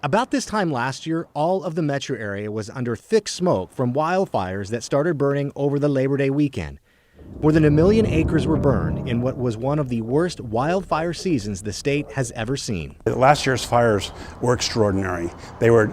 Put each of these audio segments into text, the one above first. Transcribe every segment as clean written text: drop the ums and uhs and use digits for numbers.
About this time last year, all of the metro area was under thick smoke from wildfires that started burning over the Labor Day weekend. More than 1 million acres were burned in what was one of the worst wildfire seasons the state has ever seen. Last year's fires were extraordinary. They were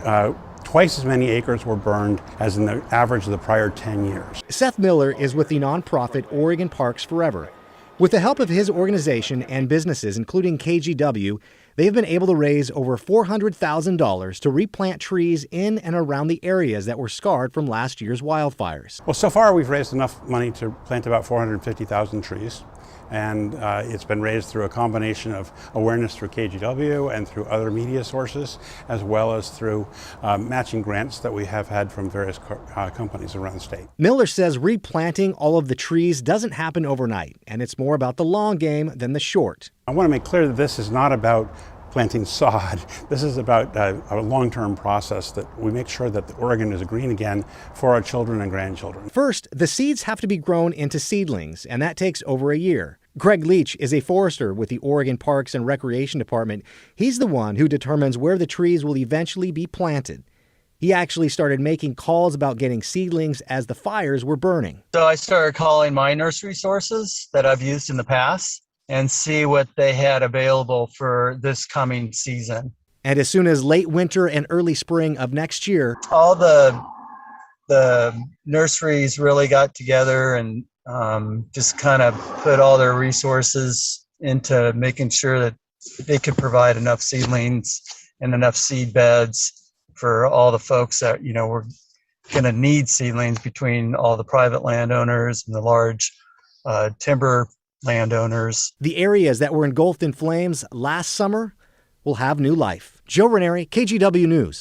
twice as many acres were burned as in the average of the prior 10 years. Seth Miller is with the nonprofit Oregon Parks Forever. With the help of his organization and businesses, including KGW, they've been able to raise over $400,000 to replant trees in and around the areas that were scarred from last year's wildfires. Well, so far we've raised enough money to plant about 450,000 trees. And it's been raised through a combination of awareness through KGW and through other media sources, as well as through matching grants that we have had from various companies around the state. Miller says replanting all of the trees doesn't happen overnight, and it's more about the long game than the short. I want to make clear that this is not about planting sod. This is about a long-term process that we make sure that Oregon is green again for our children and grandchildren. First, the seeds have to be grown into seedlings, and that takes over a year. Greg Leach is a forester with the Oregon Parks and Recreation Department. He's the one who determines where the trees will eventually be planted. He actually started making calls about getting seedlings as the fires were burning. So I started calling my nursery sources that I've used in the past and see what they had available for this coming season. And as soon as late winter and early spring of next year, all the nurseries really got together and just kind of put all their resources into making sure that they could provide enough seedlings and enough seed beds for all the folks that, were going to need seedlings, between all the private landowners and the large timber landowners. The areas that were engulfed in flames last summer will have new life. Joe Ranieri, KGW News.